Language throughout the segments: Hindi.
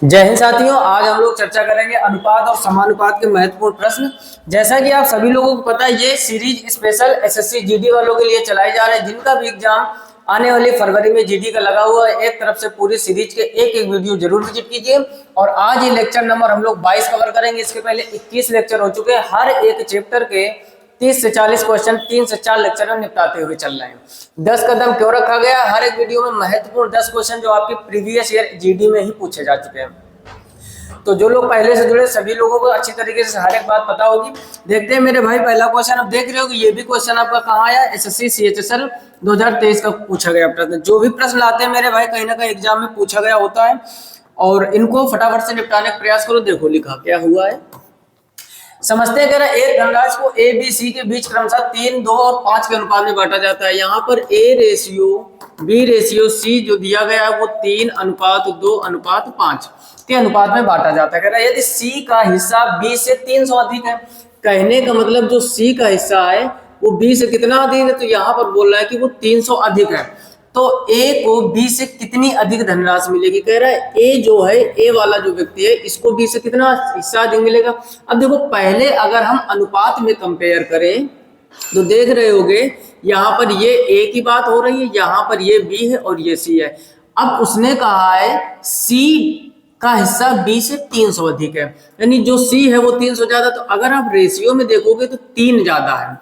जय हिंद साथियों, आज हम लोग चर्चा करेंगे अनुपात और समानुपात के महत्वपूर्ण प्रश्न। जैसा कि आप सभी लोगों को पता है, ये सीरीज स्पेशल एसएससी जीडी वालों के लिए चलाई जा रहे हैं, जिनका भी एग्जाम आने वाली फरवरी में जीडी का लगा हुआ है। एक तरफ से पूरी सीरीज के एक एक वीडियो जरूर विजिट कीजिए। और आज ये लेक्चर नंबर हम लोग 22 कवर करेंगे। इसके पहले 21 लेक्चर हो चुके हैं। हर एक चैप्टर के 30 से 40 क्वेश्चन 3 से 4 लेक्चर में निपटाते हुए चल रहे हैं। 10 कदम क्यों रखा गया? हर एक वीडियो में महत्वपूर्ण 10 क्वेश्चन जो आपके प्रीवियस ईयर जीडी में ही पूछे जा चुके हैं। तो जो लोग पहले से जुड़े सभी लोगों को अच्छी तरीके से हर एक बात पता होगी। देखते हैं मेरे भाई, पहला क्वेश्चन आप देख रहे हो कि ये भी क्वेश्चन आपका कहाँ आया? एसएससी सीएचएसएल 2023 का पूछा गया प्रश्न। जो भी प्रश्न लाते हैं मेरे भाई, कहीं ना कहीं एग्जाम में पूछा गया होता है और इनको फटाफट से निपटाने का प्रयास करो। देखो लिखा क्या हुआ है, समझते हैं। कह रहा है एक धनराशि को ए बी सी के बीच क्रमशः 3, 2 और 5 के अनुपात में बांटा जाता है। यहाँ पर A ratio B ratio C जो दिया गया है वो 3:2:5 के अनुपात में बांटा जाता है। कह रहा है यदि सी का हिस्सा बी से 300 अधिक है। कहने का मतलब जो सी का हिस्सा है वो बी से कितना अधिक है, तो यहाँ पर बोल रहा है कि वो 300 अधिक है। तो ए को बी से कितनी अधिक धनराशि मिलेगी? कह रहा है ए जो है, ए वाला जो व्यक्ति है, इसको बी से कितना हिस्सा अधिक मिलेगा। अब देखो, पहले अगर हम अनुपात में कंपेयर करें तो देख रहे होगे यहाँ पर ये ए की बात हो रही है, यहाँ पर ये बी है और ये सी है। अब उसने कहा है सी का हिस्सा बी से 300 अधिक है, यानी जो सी है वो 300 ज्यादा। तो अगर आप रेशियो में देखोगे तो 3 ज्यादा है।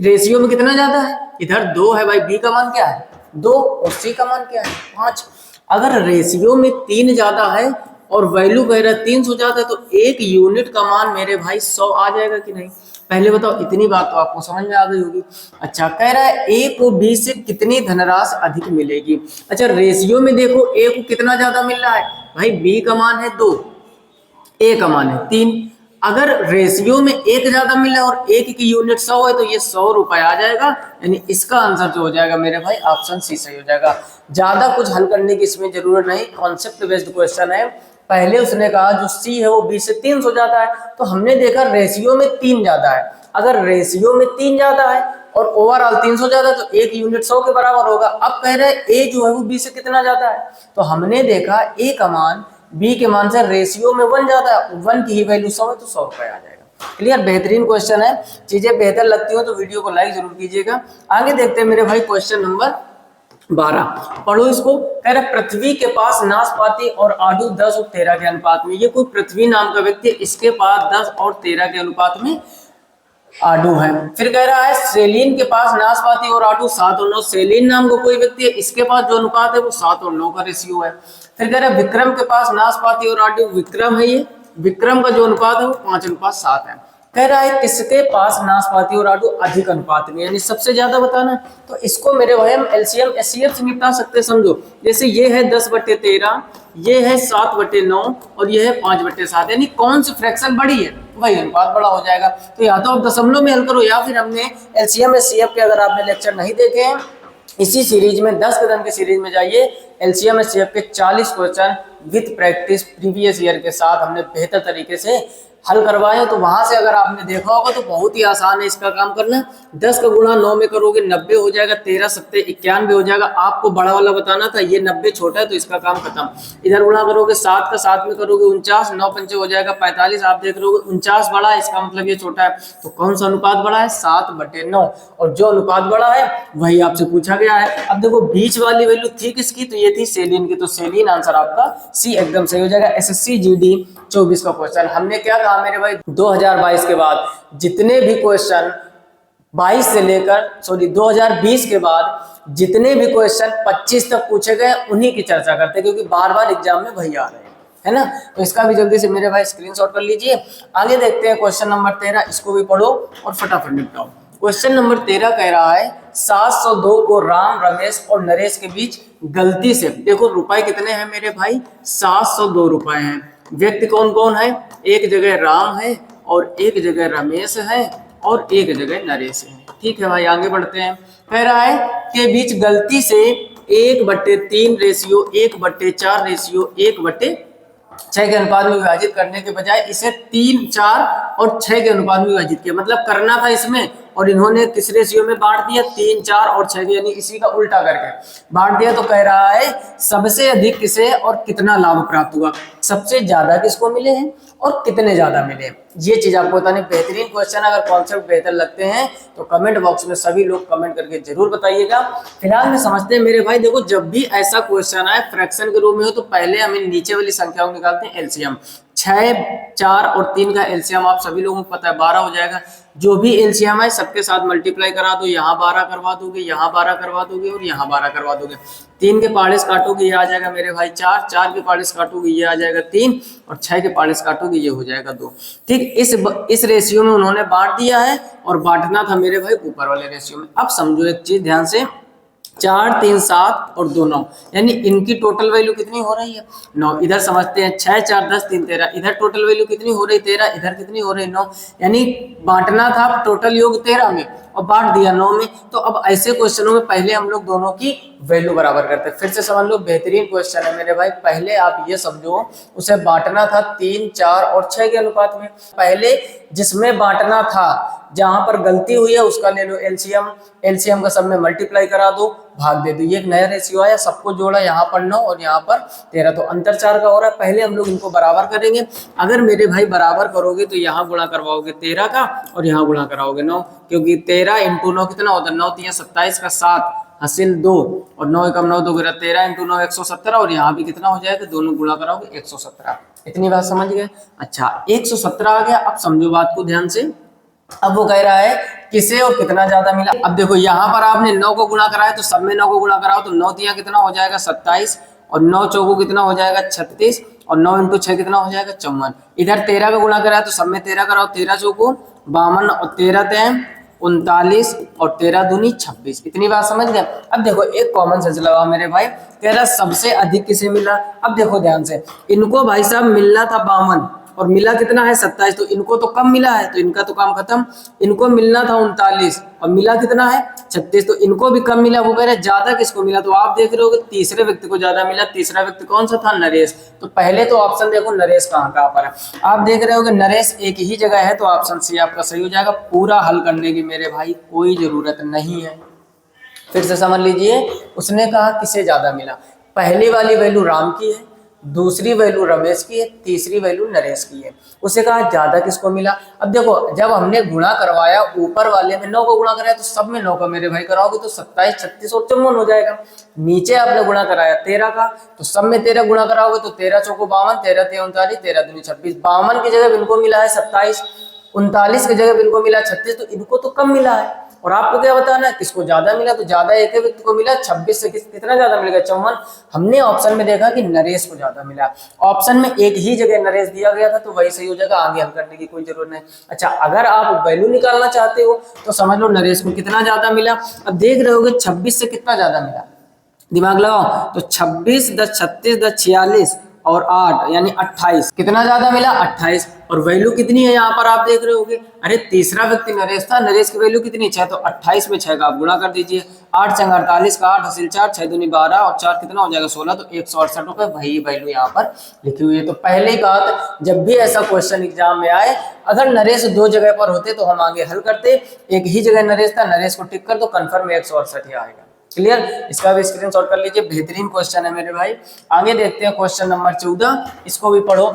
रेशियो में कितना ज्यादा है? इधर 2 है भाई, बी का मान क्या है? 2 और सी का मान क्या है? 5। अगर रेशियो में 3 ज्यादा है और वैल्यू कह रहा है 300 ज्यादा है, तो 1 यूनिट का मान मेरे भाई 100 आ जाएगा कि नहीं? पहले बताओ, इतनी बात तो आपको समझ में आ गई होगी। अच्छा, कह रहा है ए को बी से कितनी धनराशि अधिक मिलेगी। अच्छा, रेशियो में देखो ए को कितना ज्यादा मिल रहा है भाई, बी का मान है 2, ए का मान है 3। अगर रेशियो में 1 ज्यादा मिला और 1 की यूनिट 100 है तो ये 100 रुपए आ जाएगा, यानी इसका आंसर जो हो जाएगा मेरे भाई ऑप्शन सी सही हो जाएगा। ज्यादा कुछ हल करने की इसमें जरूरत नहीं, कॉन्सेप्ट बेस्ड क्वेश्चन है। पहले उसने कहा जो सी है वो बी से 300 ज्यादा है, तो हमने देखा रेशियो में 3 ज्यादा है। अगर रेशियो में 3 ज्यादा है और ओवरऑल 300 ज्यादा है, तो 1 यूनिट 100 के बराबर होगा। अब कह रहे हैं ए जो है वो बी से कितना ज्यादा है, तो हमने देखा ए का मान बी के मान से रेशियो में 1 ज्यादा है, 1 की ही वैल्यू 100 है तो 100 रुपए आ जाएगा। क्लियर? बेहतरीन क्वेश्चन है। चीजें बेहतर लगती हो तो वीडियो को लाइक जरूर कीजिएगा। आगे देखते हैं मेरे भाई क्वेश्चन नंबर 12, पढ़ो इसको। कह रहा पृथ्वी के पास नाशपाती और आड़ू 10 और 13 के अनुपात में। ये कोई पृथ्वी नाम का व्यक्ति है, इसके पास 10 और 13 के अनुपात में आड़ू है। फिर कह रहा है सेलिन के पास नाशपाती और आड़ू 7 और 9। सेलिन नाम का कोई व्यक्ति है, इसके पास जो अनुपात है वो 7 और 9 का रेशियो है। फिर कह रहा है विक्रम के पास नाशपाती और आड़ू, विक्रम है ये, विक्रम का जो अनुपात है वो 5:7 है। कह रहा है किसके पास नाशपाती और आड़ू अधिक अनुपात में, यानी सबसे ज्यादा बताना। तो इसको मेरे भाई हम एलसीएम एचसीएफ से निपटा सकते हैं। समझो, जैसे ये है 10/13, ये है 7/9 और ये है 5/7, यानी कौन सी फ्रैक्शन बड़ी है वही अनुपात बड़ा हो जाएगा। तो या तो आप दशमलव में हल करो, या फिर हमने एलसीएम एचसीएफ के, अगर आपने लेक्चर नहीं देखे हैं इसी सीरीज में 10 कदम के सीरीज में जाइए, एलसीएम एचसीएफ के 40 question with practice previous year के साथ हमने बेहतर तरीके से हल करवाए। तो वहां से अगर आपने देखा होगा तो बहुत ही आसान है इसका काम करना। 10 का गुणा 9 में करोगे 90 हो जाएगा, 13 7 91 हो जाएगा। आपको बड़ा वाला बताना था, ये 90 छोटा है तो इसका काम खत्म। इधर गुणा करोगे 7 का 7 में करोगे 49, 9 पंचे हो जाएगा 45। आप देख रहे हो 49 बड़ा है, इसका मतलब ये छोटा है। तो कौन सा अनुपात बड़ा है? 7/9। और जो अनुपात बड़ा है वही आपसे पूछा गया है। अब देखो बीच वाली वैल्यू थी किसकी, तो ये थी सेलिन की, तो सेलिन आंसर आपका सी एकदम सही हो जाएगा। एसएससी जीडी 24 का क्वेश्चन। हमने क्या कहा मेरे भाई, 2022 के बाद जितने भी क्वेश्चन 2020 के बाद जितने भी क्वेश्चन 25 तक पूछे गए उन्हीं की चर्चा करते हैं, क्योंकि बार बार एग्जाम में वही आ रहे हैं, है ना। तो इसका भी जल्दी से मेरे भाई स्क्रीनशॉट कर लीजिए। आगे देखते हैं क्वेश्चन नंबर 13, इसको भी पढ़ो और फटाफट निपटाओ। क्वेश्चन नंबर 13 कह रहा है 702 को राम, रमेश और नरेश के बीच गलती से, देखो रुपए कितने हैं मेरे भाई, 702 रुपए हैं। व्यक्ति कौन कौन है? एक जगह राम है और एक जगह रमेश है और एक जगह नरेश है। ठीक है भाई, आगे बढ़ते हैं। कह रहा है के बीच गलती से 1/3 रेशियो 1/4 रेशियो 1/6 के अनुपात में विभाजित करने के बजाय इसे 3, 4 और 6 के अनुपात में विभाजित किया। मतलब करना था इसमें और इन्होंने किस रेशियो में बांट दिया, 3, 4 और 6 के, यानी इसी का उल्टा करके बांट दिया। तो कह रहा है सबसे अधिक किसे और कितना लाभ प्राप्त हुआ, सबसे ज्यादा किसको मिले हैं और कितने ज्यादा मिले। ये चीज आपको बताने, बेहतरीन क्वेश्चन। अगर कॉन्सेप्ट बेहतर लगते हैं तो कमेंट बॉक्स में सभी लोग कमेंट करके जरूर बताइएगा। फिलहाल में समझते हैं मेरे भाई, देखो जब भी ऐसा क्वेश्चन आए फ्रैक्शन के रूप में हो तो पहले हम इन नीचे वाली संख्याओं को निकालते हैं एलसीएम। 6, 4 और 3 का एलसीएम आप सभी लोगों को पता है 12 हो जाएगा। जो भी एलसीएम है सबके साथ मल्टीप्लाई करा दो, यहाँ 12 करवा दोगे, यहाँ 12 करवा दोगे और यहाँ 12 करवा दोगे। 3 के पार्ट्स काटोगे ये आ जाएगा मेरे भाई 4, 4 के पार्ट्स काटोगे ये आ जाएगा 3 और 6 के पार्ट्स काटोगे ये हो जाएगा 2। ठीक, इस रेशियो में उन्होंने बांट दिया है और बांटना था मेरे भाई ऊपर वाले रेशियो में। अब समझो एक चीज ध्यान से, 4, 3, 7 और 2, 9, यानी इनकी टोटल वैल्यू कितनी हो रही है 9। इधर समझते हैं 6, 4, 10, 3, 13, इधर टोटल वैल्यू कितनी हो रही 13, इधर कितनी हो रही 9, यानी बांटना था टोटल योग 13 में और बांट दिया 9 में। तो अब ऐसे क्वेश्चनों में पहले हम लोग दोनों की वैल्यू बराबर करते हैं। फिर से समझ लो, बेहतरीन क्वेश्चन है मेरे भाई। पहले आप ये समझो उसे बांटना था 3, 4 और 6 के अनुपात में। पहले जिसमें बांटना था, जहां पर गलती हुई है उसका ले लो एलसीएम, एलसीएम का सब में मल्टीप्लाई करा दो, भाग दे दो। ये एक नया रेशियो आया, सबको जोड़ा, यहाँ पर 9 और यहाँ पर 13, तो अंतर 4 का हो रहा है। पहले हम लोग इनको बराबर करेंगे। अगर मेरे भाई बराबर करोगे तो यहाँ गुणा करवाओगे 13 का और यहाँ गुणा कराओगे 9, क्योंकि 13 × 9 कितना होता है 9, 3 27 का 7 हासिल 2 और 9 एकम 9 2 13 × 9 117 और यहाँ भी कितना हो जाएगा, दोनों गुणा कराओगे 117। इतनी बात समझ गए। अच्छा 117 आ गया। अब समझो बात को ध्यान से। अब वो कह रहा है किसे और कितना ज्यादा मिला। अब देखो यहाँ पर आपने 9 को गुणा कराया तो सब में 9 को गुणा कराओ तो 9 3 कितना हो जाएगा 27 और 9 चौको कितना हो जाएगा 36 और 9 × 6 कितना हो जाएगा 54। इधर 13 का गुणा कराया तो सब में 13 कराओ, 13 चौको 52 और 13 3 39 और 13 दूनी 26। इतनी बात समझ गए। अब देखो एक कॉमन सेंस लगाओ मेरे भाई, कह रहा सबसे अधिक किसे मिला। अब देखो ध्यान से, इनको भाई साहब मिलना था 52 और मिला कितना है 27, तो इनको तो कम मिला है तो इनका तो काम खत्म। इनको मिलना था 39 और मिला कितना है 36, तो इनको भी कम मिला। वो कह रहे ज्यादा किसको मिला, तो आप देख रहे हो कि तीसरे व्यक्ति को ज्यादा मिला। तीसरा व्यक्ति कौन सा था, नरेश। तो पहले तो ऑप्शन देखो नरेश कहाँ पर है, आप देख रहे हो कि नरेश एक ही जगह है, तो ऑप्शन सी आपका सही हो जाएगा। पूरा हल करने की मेरे भाई कोई जरूरत नहीं है। फिर से समझ लीजिए, उसने कहा किसे ज्यादा मिला। पहली वाली वैल्यू राम की है, दूसरी वैल्यू रमेश की है, तीसरी वैल्यू नरेश की है। उसे कहा ज्यादा किसको मिला। अब देखो जब हमने गुणा करवाया ऊपर वाले में 9 को गुणा कराया तो सब में 9 का मेरे भाई कराओगे तो 27 36 और 54 हो जाएगा। नीचे आपने गुणा कराया 13 का तो सब में 13 गुणा कराओगे तो 13 चौको 52, 13 3 39, 13 दूनी 26। 52 की जगह इनको मिला है 27, 39 की जगह इनको मिला 36, तो इनको तो कम मिला है। और आपको क्या बताना है किसको ज्यादा मिला, तो ज्यादा एक व्यक्ति को मिला 26 से कितना ज्यादा मिलेगा 54। हमने ऑप्शन में देखा कि नरेश को ज्यादा मिला। ऑप्शन में एक ही जगह नरेश दिया गया था तो वही सही हो जाएगा, आगे हल करने की कोई जरूरत नहीं। अच्छा अगर आप वैल्यू निकालना चाहते हो तो समझ लो नरेश को कितना ज्यादा मिला। अब देख रहे होगे 26 से कितना ज्यादा मिला, दिमाग लगाओ, तो 26 10 36 10 46 और 8 यानी 28, कितना ज्यादा मिला 28। और वैल्यू कितनी है यहाँ पर आप देख रहे होगे, अरे तीसरा व्यक्ति नरेश था, नरेश की वैल्यू कितनी 6, तो 28 में 6 का आप गुणा कर दीजिए। 8 6 48 का 8 हासिल 4 6 दूनी 12 और 4 कितना हो जाएगा 16, तो 168 रुपए वही वैल्यू यहाँ पर लिखी हुई है। तो पहले ही बात, जब भी ऐसा क्वेश्चन एग्जाम में आए अगर नरेश 2 जगह पर होते तो हम आगे हल करते, एक ही जगह नरेश था, नरेश को टिक कर दो, कन्फर्म 168 ही आएगा। क्लियर, इसका भी स्क्रीनशॉट कर लीजिए, बेहतरीन क्वेश्चन है मेरे भाई। आगे देखते हैं क्वेश्चन नंबर 14, इसको भी पढ़ो।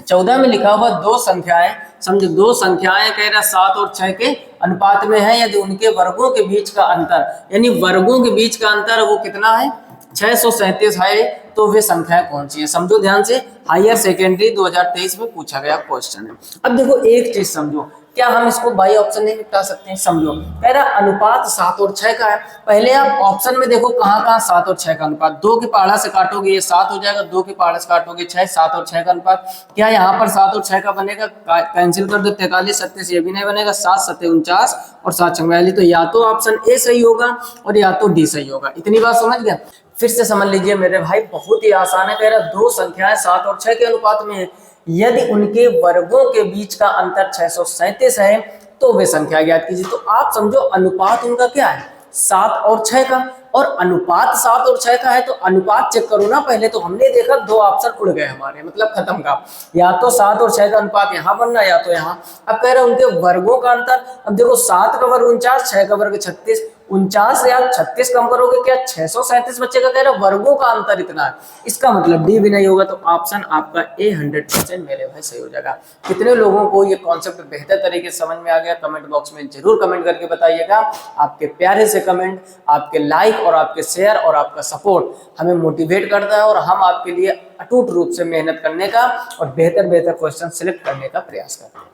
14 में लिखा हुआ दो संख्याएं, समझो दो संख्याएं कह रहा 7 और 6 के अनुपात में है, यदि उनके वर्गों के बीच का अंतर, यानी वर्गों के बीच का अंतर वो कितना है 637 है, तो वे संख्याएं कौन सी है। समझो ध्यान से, हायर सेकेंडरी 2023 में पूछा गया क्वेश्चन है। अब देखो एक चीज समझो, क्या हम इसको बाई ऑप्शन नहीं निपटा सकते हैं। समझो कह रहा अनुपात 7 और 6 का है। पहले आप ऑप्शन में देखो कहाँ 7 और 6 का अनुपात, 2 के पहाड़ा से काटोगे ये 7 हो जाएगा, 2 के पहाड़ा से काटोगे 6, 7 और 6 का अनुपात। क्या यहाँ पर 7 और 6 का बनेगा, कैंसिल कर दो, 43 37 ये भी नहीं बनेगा, 7 7 49 और 7 46, तो या तो ऑप्शन ए सही होगा और या तो डी सही होगा। इतनी बात समझ गया। फिर से समझ लीजिए मेरे भाई, बहुत ही आसान है। कह रहा दो संख्याएं 7 और 6 के अनुपात में है, यदि उनके वर्गों के बीच का अंतर 637 है तो वे संख्या ज्ञात कीजिए। तो आप समझो अनुपात उनका क्या है 7 और 6 का, और अनुपात 7 और 6 का है, तो अनुपात चेक करो ना पहले। तो हमने देखा 2 ऑप्शन उड़ गए हमारे, मतलब खत्म का, या तो 7 और 6 का अनुपात यहाँ बनना या तो यहाँ। अब कह रहे हैं उनके वर्गों का अंतर। अब देखो 7 का वर्ग 49, 6 का वर्ग 36, 49 से आप 36 कम करोगे क्या 637 बच्चे का। कह रहे वर्गों का अंतर इतना है, इसका मतलब डी भी नहीं होगा। तो ऑप्शन आपका ए 100% मेरे भाई सही हो जाएगा। कितने लोगों को ये कॉन्सेप्ट बेहतर तरीके से समझ में आ गया, कमेंट बॉक्स में जरूर कमेंट करके बताइएगा। आपके प्यारे से कमेंट, आपके लाइक और आपके शेयर और आपका सपोर्ट हमें मोटिवेट करता है और हम आपके लिए अटूट रूप से मेहनत करने का और बेहतर क्वेश्चन सिलेक्ट करने का प्रयास करते हैं।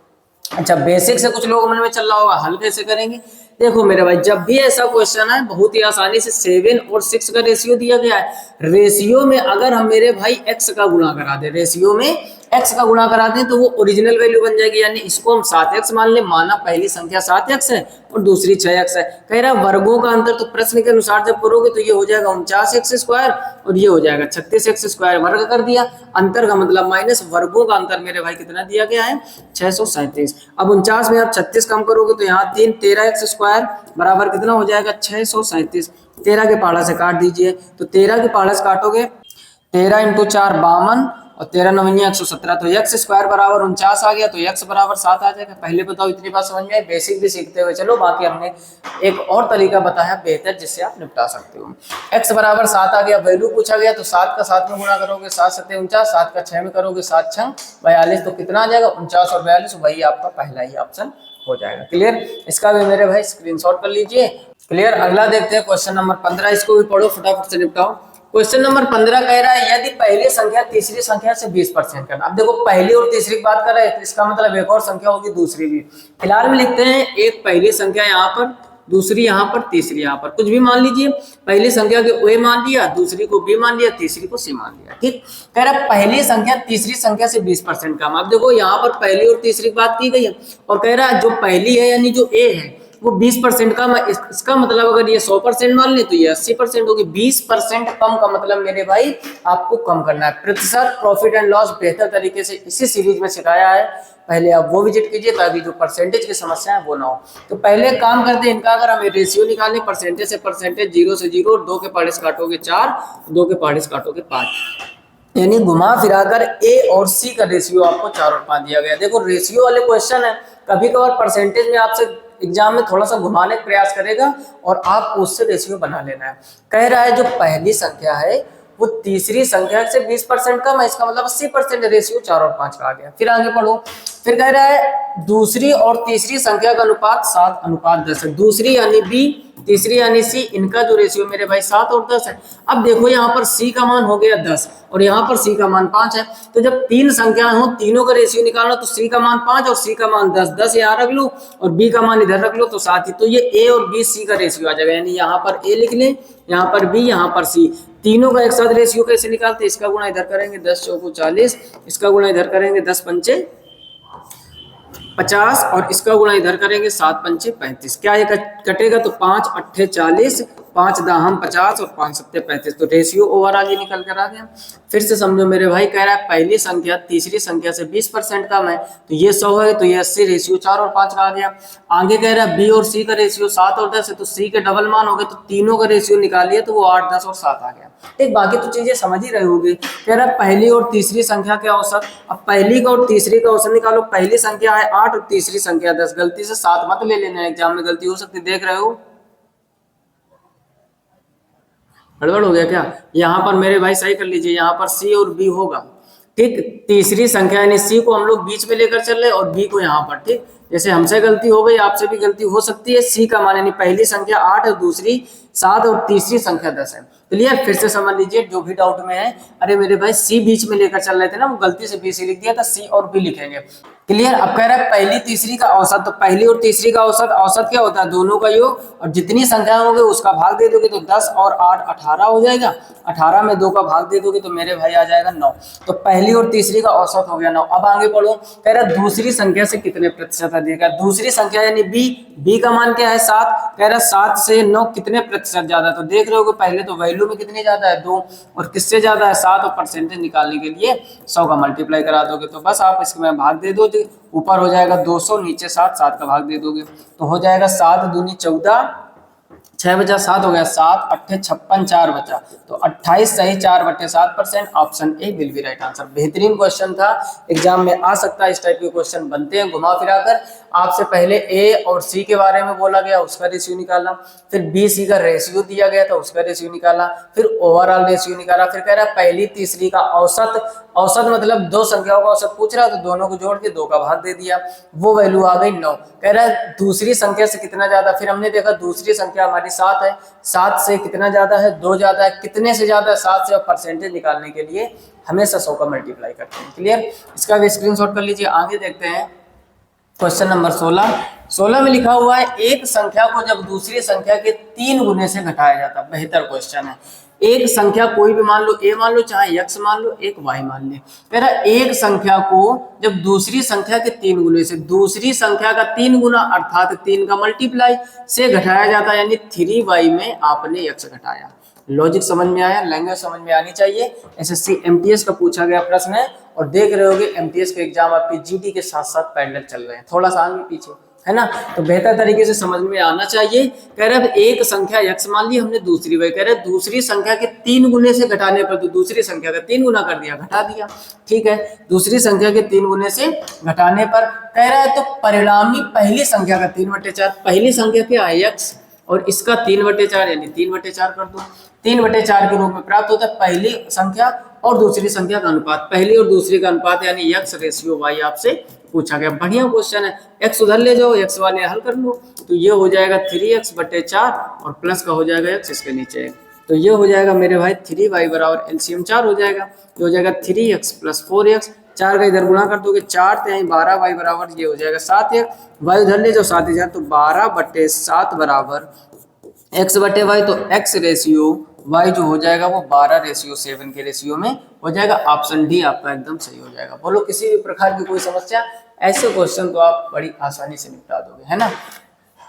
अच्छा, बेसिक से कुछ लोगों मन में चल रहा होगा हल कैसे करेंगे। देखो मेरे भाई, जब भी ऐसा क्वेश्चन है बहुत ही आसानी से 7 और 6 का रेशियो दिया गया है। रेशियो में अगर हम मेरे भाई x का गुणा करा दे, रेशियो में x का गुणा करा दें तो वो ओरिजिनल वैल्यू बन जाएगी, यानी इसको हम 7x मान ले। माना पहली संख्या 7x है और दूसरी 6x है। कह रहा वर्गों का अंतर, तो प्रश्न के अनुसार जब करोगे तो ये हो जाएगा 49x स्क्वायर और ये हो जाएगा 36x स्क्वायर। वर्ग कर दिया, अंतर का मतलब माइनस, वर्गों का अंतर मेरे भाई कितना दिया गया है 637। अब 49 में आप 36 कम करोगे तो यहाँ 3, 13x स्क्वायर बराबर कितना हो जाएगा 637। 13 के पहाड़ा से काट दीजिए, तो 13 के पहाड़ा से काटोगे 13 × 4 52 और 13 9 117, तो x स्क्वायर बराबर 49 आ गया, तो x बराबर 7 आ जाएगा। पहले बताओ इतनी बात समझ में आई। बेसिक भी सीखते हुए चलो, बाकी हमने एक और तरीका बताया बेहतर जिससे आप निपटा सकते हो। x बराबर 7 आ गया, वैल्यू पूछा गया तो 7 का 7 में गुणा करोगे 7 7 49, 7 का 6 में करोगे 7 6 42, तो कितना आ जाएगा 49 और 42, वही आपका पहला ही ऑप्शन हो जाएगा। क्लियर, इसका भी मेरे भाई स्क्रीनशॉट कर लीजिए। क्लियर, अगला देखते हैं क्वेश्चन नंबर 15, इसको भी पढ़ो फटाफट से निपटाओ। क्वेश्चन नंबर 15 कह रहा है यदि पहली संख्या तीसरी संख्या से 20% करना। अब देखो पहली और तीसरी की बात कर रहे हैं तो इसका मतलब एक और संख्या होगी दूसरी भी। फिलहाल में लिखते हैं एक पहली संख्या यहाँ पर, दूसरी यहाँ पर, तीसरी यहाँ पर, कुछ भी मान लीजिए। पहली संख्या को ए मान लिया, दूसरी को बी मान लिया, तीसरी को सी मान लिया। ठीक, कह रहा है पहली संख्या तीसरी संख्या से 20% कम। अब देखो यहाँ पर पहली और तीसरी की बात की गई है और कह रहा है जो पहली है यानी जो ए है वो 20% कम है। इसका मतलब अगर ये 100% मान ले तो ये 80% होगी। 20% कम का मतलब मेरे भाई आपको कम करना है। प्रतिशत प्रॉफिट एंड लॉस बेहतर तरीके से इसी सीरीज में सिखाया है, पहले आप वो विजिट कीजिए ताकि जो परसेंटेज की समस्या है वो ना हो। तो पहले काम करते हैं इनका, अगर हमें रेशियो निकालने परसेंटेज से परसेंटेज, 0 से 0, 2 के पहाड़े से काटोगे 4, 2 के पहाड़े से काटोगे 5, यानी घुमा फिराकर ए और सी का रेशियो आपको 4 और 5 दिया गया। देखो रेशियो वाले क्वेश्चन है, कभी कभार परसेंटेज में आपसे एग्जाम में थोड़ा सा घुमाने का प्रयास करेगा और आपको उससे रेशियो बना लेना है। कह रहा है जो पहली संख्या है वो तीसरी संख्या से 20% कम है, इसका मतलब 80%, रेशियो 4 और 5 का आ गया। फिर आगे पढ़ो, फिर कह रहा है दूसरी और तीसरी संख्या का अनुपात 7:10 है। दूसरी यानी बी, तीसरी यानी सी, इनका जो रेशियो मेरे भाई 7 और 10 है। अब देखो यहाँ पर सी का मान हो गया 10 और यहाँ पर सी का मान 5 है, तो जब तीन संख्या हो तीनों का रेशियो निकालना तो सी का मान 5 और सी का मान 10, 10 यहाँ रख लो और बी का मान इधर रख लो तो 7 ही। तो ये ए और बी सी का रेशियो आ जाएगा, यानी यहाँ पर ए लिख लें, यहाँ पर बी, यहाँ पर सी। तीनों का एक साथ रेशियो कैसे निकालते हैं, इसका गुणा इधर करेंगे 10 चौको 40, इसका गुणा इधर करेंगे 10 पंचे 50 और इसका गुणा इधर करेंगे 7 पंचे 35। क्या ये कटेगा तो 5 अट्ठे 40, 5 दाहम 50 और 5 सत्ते 35, तो रेशियो ओवरऑल ये निकल कर आ गया। फिर से समझो मेरे भाई, कह रहा है पहली संख्या तीसरी संख्या से 20% कम है, तो ये 100 है, तो ये 80, रेशियो 4 और 5 का आ गया। आगे कह रहा है बी और सी का रेशियो 7 और 10 है, तो सी के डबल मान हो गए, तो तीनों का रेशियो निकालिए तो वो 8, 10 और 7 आ गया। ठीक, बाकी तो चीजें समझ ही रहे होगे। कह रहा है पहली और तीसरी संख्या के औसत। अब पहली का और तीसरी का औसत निकालो। पहली संख्या है 8 और तीसरी संख्या 10, गलती से 7 मत ले लेना, एग्जाम में गलती हो सकती, देख रहे हो गड़बड़ हो गया क्या। यहाँ पर मेरे भाई सही कर लीजिए, यहाँ पर सी और बी होगा। ठीक, तीसरी संख्या यानी सी को हम लोग बीच में लेकर चल रहे और बी को यहाँ पर। ठीक, जैसे हमसे गलती हो गई आपसे भी गलती हो सकती है। सी का मान यानी पहली संख्या 8 और दूसरी 7 और तीसरी संख्या 10 है। क्लियर, फिर से समझ लीजिए जो भी डाउट में है। अरे मेरे भाई सी बीच में लेकर चल रहे थे ना, वो गलती से बी सी लिख दिया था, सी और बी लिखेंगे। क्लियर, अब कह रहा है पहली तीसरी का औसत। तो पहली और तीसरी का औसत, औसत क्या होता है दोनों का योग, और जितनी संख्या होगी उसका भाग दे दोगे तो 10 और 8 18 हो जाएगा। 18 में 2 का भाग दे दोगे तो मेरे भाई आ जाएगा 9। तो पहली और तीसरी का औसत हो गया 9। अब आगे पढ़ो, कह रहा है दूसरी संख्या से कितने प्रतिशत अधिक है। दूसरी संख्या यानी बी, बी का मान क्या है 7। कह रहा है 7 से 9 कितने प्रतिशत ज्यादा, तो देख रहे हो पहले तो वैल्यू में कितनी ज्यादा है 2 और किससे ज्यादा है 7, और परसेंटेज निकालने के लिए 100 का मल्टीप्लाई करा दोगे तो बस आप इसमें भाग दे दो, ऊपर हो जाएगा 200, नीचे 7, 7 का भाग दे दोगे तो हो जाएगा 7 दूनी 14, 6 बचा 7 हो गया, 7 अट्ठे 56, 4 बचा तो 28 सही 4/7%। Option A will be right answer. बेहतरीन क्वेश्चन था, एग्जाम में आ सकता है, इस टाइप के क्वेश्चन बनते हैं घुमा फिराकर। आपसे पहले ए और सी के बारे में बोला गया, उसका रेशियो निकालना, फिर बी सी का रेशियो दिया गया था, उसका रेशियो निकाला, फिर ओवरऑल रेशियो निकाला, फिर कह रहा है पहली तीसरी का औसत। औसत मतलब दो संख्याओं का औसत पूछ रहा है तो दोनों को जोड़ के 2 का भाग दे दिया, वो वैल्यू आ गई 9। कह रहा है दूसरी संख्या से कितना ज्यादा, फिर हमने देखा दूसरी संख्या हमारी 7 है, 7 से कितना ज्यादा है, 2 ज्यादा है, कितने से ज्यादा है 7 से। परसेंटेज निकालने के लिए हमेशा 100 का मल्टीप्लाई करते हैं। क्लियर, इसका भी स्क्रीनशॉट कर लीजिए। आगे देखते हैं क्वेश्चन नंबर 16 में लिखा हुआ है एक संख्या को जब दूसरी संख्या के 3 गुने से घटाया जाता है। बेहतर क्वेश्चन है। एक संख्या कोई भी मान लो, ए मान लो, चाहे एक्स मान लो, एक वाई मान ले। मेरा एक संख्या को जब दूसरी संख्या के 3 गुने से, दूसरी संख्या का 3 गुना अर्थात 3 का मल्टीप्लाई से घटाया जाता है, यानी 3y में आपने एक्स घटाया। लॉजिक समझ में आया, लैंग्वेज समझ में आनी चाहिए। एसएससी एमटीएस का पूछा गया प्रश्न है और देख रहे होगे एमटीएस के एग्जाम आपके जीटी के साथ साथ पैरेलल चल रहे हैं, थोड़ा सा आगे पीछे है ना, तो बेहतर तरीके से समझ में आना चाहिए। कह रहे हैं एक संख्या x मान ली हमने, दूसरी y। कह रहे हैं दूसरी संख्या के 3 गुने से घटाने पर, तो दूसरी संख्या का 3 गुना कर दिया, घटा दिया। ठीक है, दूसरी संख्या के 3 गुने से घटाने पर कह रहा है तो परिणामी पहली संख्या का 3/4। पहली संख्या क्या है x और इसका 3/4 यानी 3/4 कर दो। 3/4 के रूप में प्राप्त होता है पहली संख्या और दूसरी संख्या का अनुपात, पहली और दूसरी का अनुपात यानी x/y आपसे पूछा गया। बढ़िया क्वेश्चन है। x उधर ले जाओ, x वाले हल कर लो, तो ये हो जाएगा 3x/4 और प्लस का हो जाएगा x इसके नीचे, तो ये हो जाएगा मेरे भाई 3y बराबर एलसीएम 4 हो जाएगा, ये हो जाएगा 3x + 4x। 4 का इधर गुणा कर दोगे 4 3 12y बराबर ये हो जाएगा 7x। y उधर ले जाओ 7 तो 12/7 बराबर x/y, तो x रेशियो y जो हो जाएगा वो 12:7 के रेशियो में हो जाएगा। ऑप्शन डी आपका एकदम सही हो जाएगा। बोलो किसी भी प्रकार की कोई समस्या, ऐसे क्वेश्चन तो आप बड़ी आसानी से निपटा दोगे, है ना।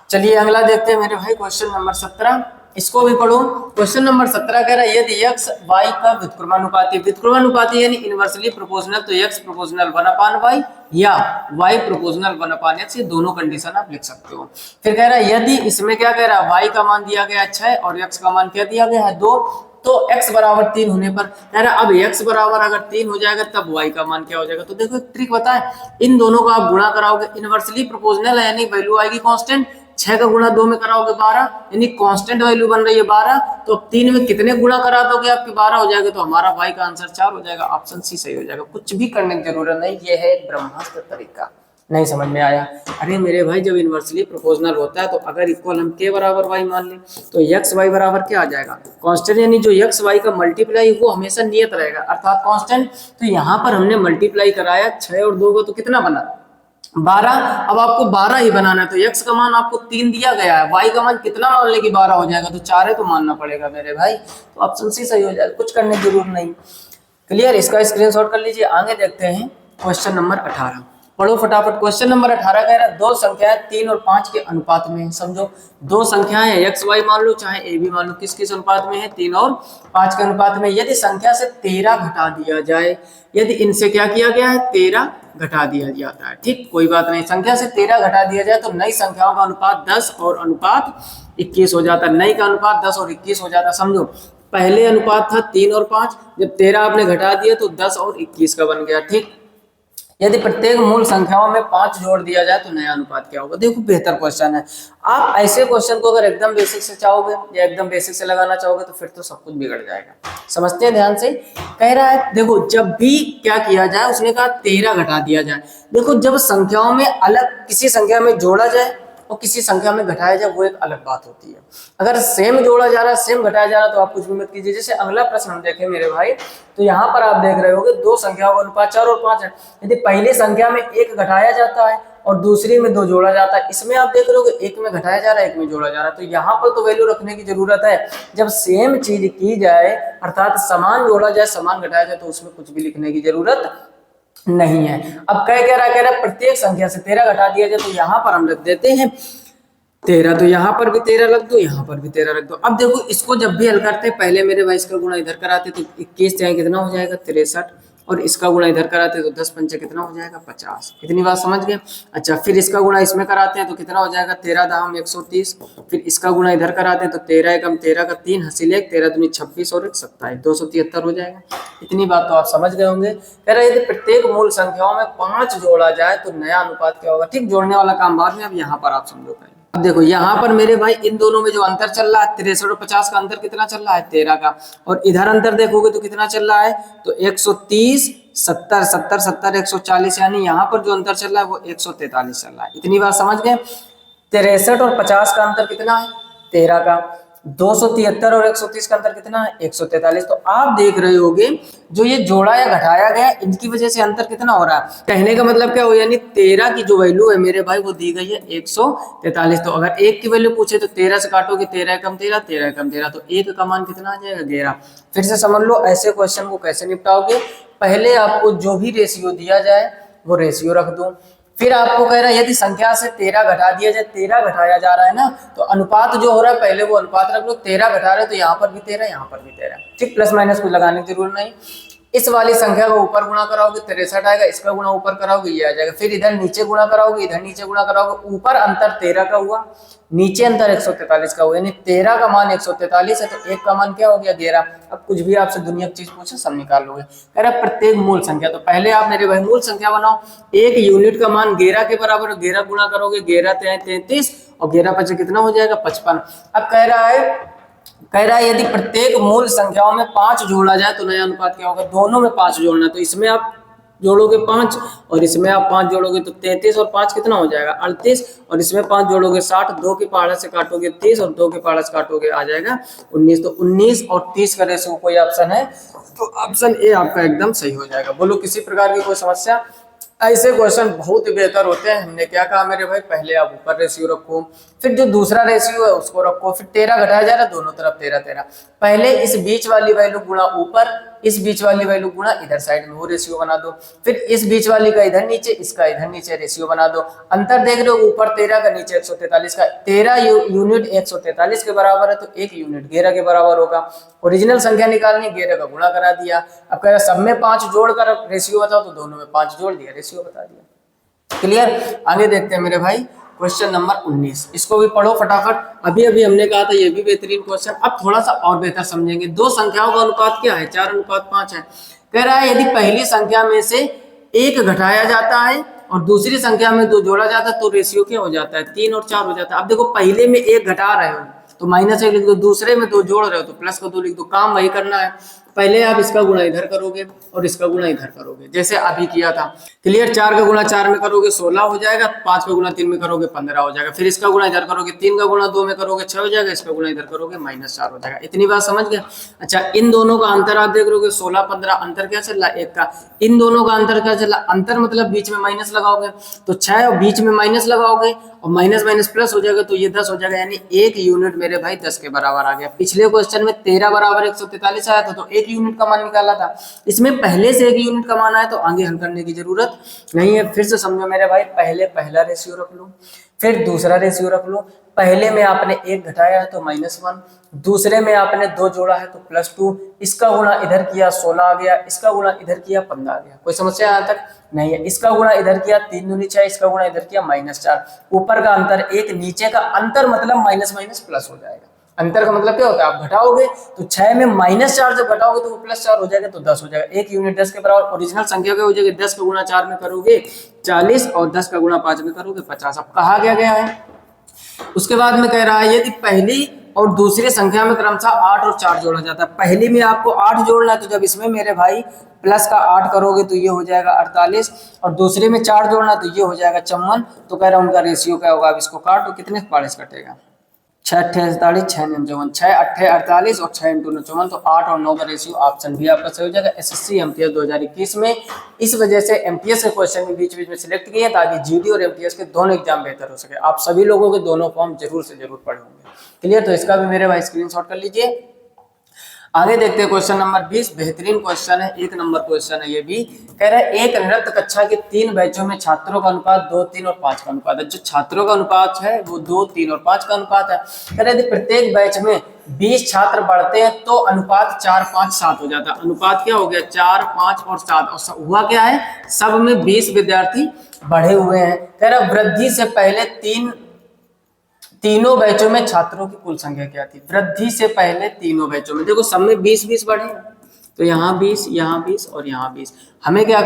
चलिए अगला देखते हैं मेरे भाई, क्वेश्चन नंबर 17, इसको भी पढ़ो। क्वेश्चन नंबर 17 कह रहा है यदि x y का व्युत्क्रमानुपाती, व्युत्क्रमानुपाती यानी इनवर्सली प्रोपोर्शनल, तो x प्रोपोर्शनल 1/y या y प्रोपोर्शनल 1/x, ये दोनों कंडीशन आप लिख सकते हो। फिर कह रहा है यदि इसमें क्या कह रहा है y का मान दिया गया 6 और x का मान क्या दिया गया है 2, तो x बराबर 3 होने पर कह रहा है अब x बराबर अगर 3 हो जाएगा तब y का मान क्या हो जाएगा। तो देखो एक ट्रिक बताएं, इन दोनों का आप गुणा कराओगे, इनवर्सली प्रोपोर्शनल है यानी वैल्यू आएगी कांस्टेंट, 6 का गुणा 2 में कराओगे 12 यानी कांस्टेंट वैल्यू बन रही है 12, तो अब 3 में कितने गुणा करा दोगे आपके 12 हो जाएगा, तो हमारा y का आंसर 4 हो जाएगा। ऑप्शन सी सही हो जाएगा, कुछ भी करने की जरूरत नहीं, ये है ब्रह्मास्त्र तरीका। नहीं समझ में आया? अरे मेरे भाई जब इनवर्सली प्रोपोर्शनल होता है तो अगर इक्वल हम k बराबर y मान लें तो x y बराबर क्या आ जाएगा कांस्टेंट, यानी जो x y का मल्टीप्लाई वो हमेशा नियत रहेगा अर्थात कांस्टेंट। तो यहाँ पर हमने मल्टीप्लाई कराया 6 और 2 को, तो कितना बना 12। अब आपको 12 ही बनाना है, तो x का मान आपको 3 दिया गया है, y का मान कितना मान ले कि 12 हो जाएगा, तो 4 है तो मानना पड़ेगा मेरे भाई, तो ऑप्शन सी सही हो जाएगा, कुछ करने की जरूरत नहीं। क्लियर, इसका स्क्रीनशॉट कर लीजिए। आगे देखते हैं क्वेश्चन नंबर 18, पढ़ो फटाफट। क्वेश्चन नंबर 18 कह रहा है दो संख्याएं 3 और 5 के अनुपात में है। समझो दो संख्याएं हैं x y मान लो चाहे a b मान लो, किस किस अनुपात में है 3 और 5 के अनुपात में। यदि संख्या से 13 घटा दिया जाए, यदि इनसे क्या किया गया है 13 घटा दिया जाता है, ठीक कोई बात नहीं, संख्या से 13 घटा दिया जाए तो नई संख्याओं का अनुपात 10 और अनुपात 21 हो जाता है। नई का अनुपात 10 और 21 हो जाता है। समझो पहले अनुपात था 3 और 5, जब 13 आपने घटा दिया तो 10 और 21 का बन गया, ठीक। यदि प्रत्येक मूल संख्याओं में 5 जोड़ दिया जाए तो नया अनुपात क्या होगा। देखो बेहतर क्वेश्चन है। आप ऐसे क्वेश्चन को अगर एकदम बेसिक से चाहोगे या एकदम बेसिक से लगाना चाहोगे तो फिर तो सब कुछ बिगड़ जाएगा। समझते हैं ध्यान से। कह रहा है देखो जब भी क्या किया जाए, उसने कहा 13 घटा दिया जाए। देखो जब संख्याओं में अलग किसी संख्या में जोड़ा जाए और किसी संख्या में घटाया जाए वो एक अलग बात होती है। अगर सेम जोड़ा जा रहा है सेम घटाया जा रहा है तो आप कुछ भी मत कीजिए। जैसे अगला प्रश्न हम देखें मेरे भाई, तो यहाँ पर आप देख रहे होगे दो संख्याओं का अनुपात 4 और 5 है। यदि पहली संख्या में 1 घटाया जाता है और दूसरी में 2 जोड़ा जाता है, इसमें आप देख रहे होगे 1 में घटाया जा रहा है 1 में जोड़ा जा रहा है, तो यहाँ पर तो वैल्यू रखने की जरूरत है। जब सेम चीज की जाए अर्थात समान जोड़ा जाए समान घटाया जाए तो उसमें कुछ भी लिखने की जरूरत नहीं है। अब कह रहा है प्रत्येक संख्या से 13 घटा दिया जाए, तो यहाँ पर हम रख देते हैं 13, तो यहाँ पर भी 13 रख दो, यहाँ पर भी 13 रख दो। अब देखो इसको जब भी हल करते हैं पहले मेरे भाई इसका गुणा इधर कराते तो 21 चाहे कितना हो जाएगा 63 और इसका गुणा इधर कराते तो 10 पंचे कितना हो जाएगा 50। इतनी बात समझ गए। अच्छा फिर इसका गुणा इसमें कराते हैं तो कितना हो जाएगा 13 दाम 130। फिर इसका गुणा इधर कराते हैं तो 13 एकम 13 का 3 हासिल 1 13 दूनी 26 और 1 27 273 हो जाएगा। इतनी बात तो आप समझ गए होंगे। कह रहे यदि प्रत्येक मूल संख्याओं में 5 जोड़ा जाए तो नया अनुपात क्या होगा। ठीक, जोड़ने वाला काम बाद में, अब यहाँ पर आप समझो पहले। अब देखो यहाँ पर मेरे भाई इन दोनों में जो अंतर चल रहा है 63 और 50 का अंतर कितना चल रहा है 13 का, और इधर अंतर देखोगे तो कितना चल रहा है तो 130 70 70 70 140, यानी यहाँ पर जो अंतर चल रहा है वो 143 चल रहा है। इतनी बात समझ गए। 63 और 50 का अंतर कितना है 13 का, 273 और 130 का अंतर कितना है 143। तो आप देख रहे होगे जो ये जोड़ा या घटाया गया इनकी वजह से अंतर कितना हो रहा है। कहने का मतलब क्या हो, यानी 13 की जो वैल्यू है मेरे भाई वो दी गई है 143। तो अगर 1 की वैल्यू पूछे तो 13 से काटोगे 13 कम 13 13 कम 13, तो 1 का मान कितना आ जाएगा 11। फिर से समझ लो ऐसे क्वेश्चन को कैसे निपटाओगे। पहले आपको जो भी रेशियो दिया जाए वो रेशियो रख दो। फिर आपको कह रहा है यदि संख्या से 13 घटा दिया जाए, 13 घटाया जा रहा है ना, तो अनुपात जो हो रहा है पहले वो अनुपात रख लो। 13 घटा रहे तो यहाँ पर भी 13 यहाँ पर भी 13। ठीक, प्लस माइनस कुछ लगाने की जरूरत नहीं। इस वाली संख्या को ऊपर गुणा कराओगे 63 आएगा, इसका गुणा ऊपर कराओगे ये आ जाएगा। फिर इधर नीचे गुणा कराओगे, इधर नीचे गुणा कराओगे, ऊपर अंतर 13 का हुआ, नीचे अंतर 143 का हुआ, यानी 13 का मान 143 है तो 1 का मान क्या हो गया 11। अब कुछ भी आपसे दुनिया की चीज पूछे सब निकाल लोगे। कह रहा प्रत्येक मूल संख्या, तो पहले आप मेरे भाई मूल संख्या बनाओ। एक यूनिट का मान 11 के बराबर, 11 गुणा करोगे 11 33 और 11 पचे कितना हो जाएगा 55। अब कह रहा है यदि प्रत्येक मूल संख्याओं में 5 जोड़ा जाए तो नया अनुपात क्या होगा। दोनों में 5 जोड़ना, तो इसमें आप जोड़ोगे 5 और इसमें आप 5 जोड़ोगे तो 33 और 5 कितना हो जाएगा 38, और इसमें 5 जोड़ोगे 60, 2 के पहाड़ा से काटोगे 30 और 2 के पहाड़ा से काटोगे आ जाएगा 19। तो 19 और 30 का रेशियो कोई ऑप्शन है तो ऑप्शन ए आपका एकदम सही हो जाएगा। बोलो किसी प्रकार की कोई समस्या। ऐसे क्वेश्चन बहुत ही बेहतर होते हैं। हमने क्या कहा मेरे भाई, पहले आप ऊपर रेशियो रखो, फिर जो दूसरा रेशियो है उसको रखो, फिर 13 घटाया जा रहा है दोनों तरफ 13 13, पहले इस बीच वाली वैल्यू गुणा ऊपर, इस बीच वाली वैल्यू गुणा इधर साइड में, वो रेशियो बना दो। फिर इस बीच वाली का इधर नीचे, इसका इधर नीचे रेशियो बना दो। अंतर देख रहे हो, ऊपर 13 का नीचे 143 का, 13 यूनिट 143 के बराबर है तो 1 यूनिट 11 के बराबर होगा। ओरिजिनल संख्या निकालनी, 11 का गुणा करा दिया। अब कह रहा सब में 5 जोड़कर रेशियो बताओ, तो दोनों में 5 जोड़ दिया, रेशियो बता दिया। क्लियर। आगे देखते हैं मेरे भाई क्वेश्चन नंबर 19, इसको भी पढ़ो फटाफट। अभी अभी हमने कहा था ये भी बेहतरीन क्वेश्चन, अब थोड़ा सा और बेहतर समझेंगे। दो संख्याओं का अनुपात क्या है 4:5 है। कह रहा है यदि पहली संख्या में से 1 घटाया जाता है और दूसरी संख्या में 2 जोड़ा जाता है तो रेशियो क्या हो जाता है 3 और 4 हो जाता है। अब देखो पहले में 1 घटा रहे हो तो -1 लिख दो, दूसरे में 2 जोड़ रहे हो तो प्लस का 2 लिख दो। काम वही करना है, पहले आप इसका गुणा इधर करोगे और इसका गुणा इधर करोगे जैसे अभी किया था। क्लियर। 4 का गुणा 4 में करोगे 16 हो जाएगा, 5 का गुणा 3 में करोगे 15 हो जाएगा। फिर इसका गुणा इधर करोगे, 3 का गुणा 2 में करोगे 6 हो जाएगा, इसका गुणा इधर करोगे -4 हो जाएगा। इतनी बात समझ गए। अच्छा इन दोनों का अंतर आप देख रहे हो 16 15, अंतर क्या चल रहा है 1 का। इन दोनों का अंतर क्या चल रहा है, अंतर मतलब बीच में माइनस लगाओगे तो 6 और बीच में माइनस लगाओगे और माइनस माइनस प्लस हो जाएगा तो ये 10 हो जाएगा, यानी 1 यूनिट मेरे भाई 10 के बराबर आ गया। पिछले क्वेश्चन में 13 बराबर 143 आया था तो 1 यूनिट का मान निकाला था, इसमें पहले से 1 यूनिट का मान आया तो आगे हल करने की जरूरत नहीं है। फिर से समझो मेरे भाई, पहले पहला रेशियो रख लो, फिर दूसरा रेशियो रख लो। पहले में आपने 1 घटाया है तो -1, दूसरे में आपने 2 जोड़ा है तो +2, इसका गुणा इधर किया 16 आ गया, इसका गुणा इधर किया 15 आ गया। कोई समस्या यहाँ तक नहीं है। इसका गुणा इधर किया 3 दूनी 6, इसका गुणा इधर किया -4, ऊपर का अंतर 1, नीचे का अंतर मतलब माइनस माइनस प्लस हो जाएगा। अंतर का मतलब क्या होता है, आप घटाओगे तो 6 में -4 जब घटाओगे तो वो +4 हो जाएगा तो 10 हो जाएगा। 1 यूनिट 10 के बराबर। ओरिजिनल संख्या क्या हो जाएगी, 10 का गुणा 4 में करोगे 40 और 10 का गुणा 5 में करोगे 50। अब कहा गया है। उसके बाद में कह रहा है यदि पहली और दूसरी संख्या में क्रमशः 8 और 4 जोड़ा जाता है। पहली में आपको 8 जोड़ना है तो जब इसमें मेरे भाई प्लस का 8 करोगे तो ये हो जाएगा 48 और दूसरे में 4 जोड़ना तो ये हो जाएगा 54। तो कह रहा है उनका रेशियो क्या होगा, अब इसको काट तो कितने पारिश कटेगा 6 8 48 6 9 54, 6 8 48 और 6 × 9 54, तो 8 और 9 का रेशियो ऑप्शन भी आपका सही हो जाएगा। एसएससी एमटीएस 2021 में इस वजह से एमटीएस के क्वेश्चन भी बीच बीच में सिलेक्ट किए ताकि जीडी और एमटीएस के दोनों एग्जाम बेहतर हो सके। आप सभी लोगों के दोनों फॉर्म जरूर से जरूर पढ़े होंगे। क्लियर। तो इसका भी मेरे भाई स्क्रीनशॉट कर लीजिए। आगे देखते हैं क्वेश्चन नंबर 20, बेहतरीन क्वेश्चन है, 1 नंबर क्वेश्चन है ये भी। कह रहा है एक नृत्य कक्षा के 3 बैचों में छात्रों का अनुपात 2 3 और 5 का अनुपात है। जो छात्रों का अनुपात है वो 2 3 और 5 का अनुपात है। कह रहे थे प्रत्येक बैच में 20 छात्र बढ़ते हैं तो अनुपात 4 5 7 हो जाता है। अनुपात क्या हो गया, 4 5 और 7, और हुआ क्या है, सब में 20 विद्यार्थी बढ़े हुए हैं। कह रहा वृद्धि से पहले तीनों बैचों में छात्रों की कुल संख्या क्या थी। वृद्धि से पहले तीनों बैचों में देखो सब में 20 20 बढ़े, तो यहाँ 20, यहाँ 20 और यहाँ 20। हमें क्या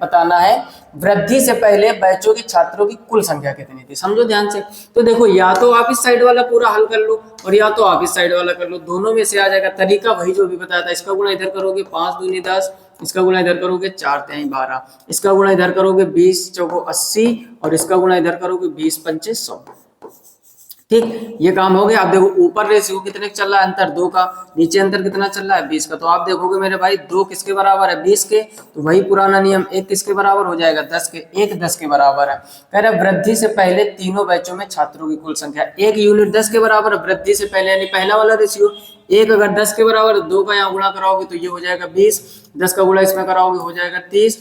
बताना है, वृद्धि से पहले बैचों की छात्रों की कुल संख्या कितनी थी। समझो ध्यान से। तो देखो या तो आप इस साइड वाला पूरा हल कर लो और या तो आप इस साइड वाला कर लो, दोनों में से आ जाएगा। तरीका वही जो भी बताया था। इसका गुणा इधर करोगे 5 दूनी 10, इसका गुणा इधर करोगे 4 तिहाई 12, इसका गुणा इधर करोगे 20 चौको 80 और इसका गुणा इधर करोगे 20 पंचे 100। ठीक, ये काम हो गया। आप देखो ऊपर रेशियो कितने चल रहा है, अंतर 2 का, नीचे अंतर कितना चल रहा है 20 का। तो आप देखोगे मेरे भाई 2 किसके बराबर है, 20 के। तो वही पुराना नियम, 1 किसके बराबर हो जाएगा, 10 के। 1 10 के बराबर है। कह रहे वृद्धि से पहले तीनों बैचों में छात्रों की कुल संख्या, 1 यूनिट 10 के बराबर है वृद्धि से पहले, यानी पहला वाला रेशियो। 1 अगर 10 के बराबर, 2 का यहाँ गुणा कराओगे तो ये हो जाएगा 20, 10 का गुणा इसमें कराओगे हो जाएगा 30,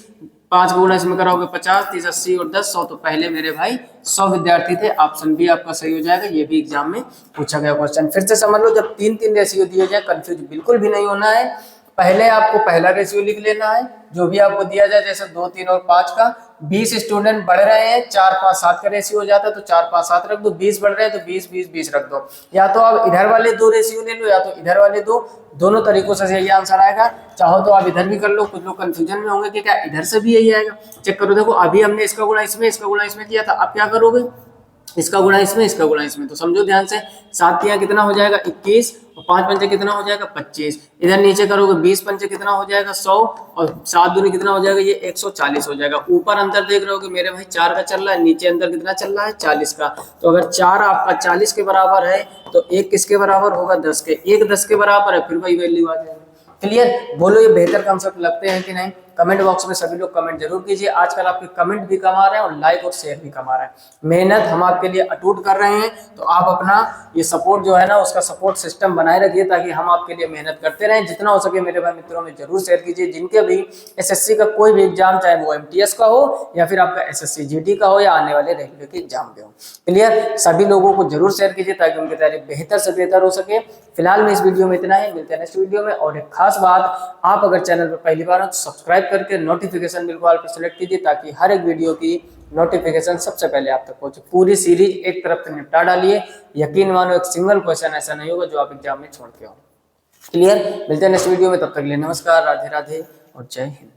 5 का गुणा इसमें कराओगे 50, 30 80 और 10 100। तो पहले मेरे भाई 100 विद्यार्थी थे। ऑप्शन बी आपका सही हो जाएगा। ये भी एग्जाम में पूछा गया क्वेश्चन। फिर से समझ लो, जब 3 रेशियो दिए जाए कंफ्यूज बिल्कुल भी नहीं होना है। पहले आपको पहला रेशियो लिख लेना है जो भी आपको दिया जाए, जैसे 2 3 और 5 का। 20 स्टूडेंट बढ़ रहे हैं, 4 5 7 का रेशियो हो जाता है तो 4 5 7 रख दो। 20 बढ़ रहे हैं तो 20 20 20 रख दो। या तो आप इधर वाले 2 रेशियो ले लो या तो इधर वाले 2, दोनों तरीकों से यही आंसर आएगा। चाहो तो आप इधर भी कर लो। कुछ लोग कंफ्यूजन में होंगे कि क्या इधर से भी यही आएगा। चेक करो, देखो अभी हमने इसका गुणा इसमें, इसका गुणा इसमें किया था। अब क्या करोगे, इसका गुणा इसमें, इसका गुणा इसमें। तो समझो ध्यान से, 7 तिया कितना हो जाएगा 21 और 5 पंचे कितना हो जाएगा 25। इधर नीचे करोगे 20 पंचे कितना हो जाएगा 100 और 7 दूनी कितना हो जाएगा, ये 140 हो जाएगा। ऊपर अंतर देख रहे हो कि मेरे भाई 4 का चल रहा है, नीचे अंतर कितना चल रहा है 40 का। तो अगर 4 आपका 40 के बराबर है तो 1 किसके बराबर होगा 10 के। 1 10 के बराबर है, फिर वही वैल्यू आ जाएगी। क्लियर, बोलो ये बेहतर कंसेप्ट लगते हैं कि नहीं। कमेंट बॉक्स में सभी लोग कमेंट जरूर कीजिए। आजकल आपके कमेंट भी कम आ रहे हैं और लाइक और शेयर भी कम आ रहा है। मेहनत हम आपके लिए अटूट कर रहे हैं, तो आप अपना ये सपोर्ट जो है ना, उसका सपोर्ट सिस्टम बनाए रखिए ताकि हम आपके लिए मेहनत करते रहें। जितना हो सके मेरे भाई मित्रों में जरूर शेयर कीजिए। जिनके भी एसएससी का कोई भी एग्जाम, चाहे वो एमटीएस का हो या फिर आपका एसएससी जीडी का हो या आने वाले रेलवे के एग्जाम पे हो। क्लियर, सभी लोगों को जरूर शेयर कीजिए ताकि उनकी तैयारी बेहतर से बेहतर हो सके। फिलहाल में इस वीडियो में इतना ही, मिलते हैं नेक्स्ट वीडियो में। और एक खास बात, आप अगर चैनल पर पहली बार हो तो सब्सक्राइब करके नोटिफिकेशन बिल को ऑल पर सेलेक्ट कीजिए ताकि हर एक वीडियो की नोटिफिकेशन सबसे पहले आप तक पहुंचे। पूरी सीरीज एक तरफ से निपटा डालिए, यकीन मानो एक सिंगल क्वेश्चन ऐसा नहीं होगा जो आप एग्जाम में छोड़ के हो। क्लियर, मिलते हैं नेक्स्ट वीडियो में, तब तक के लिए नमस्कार, राधे राधे और जय हिंद।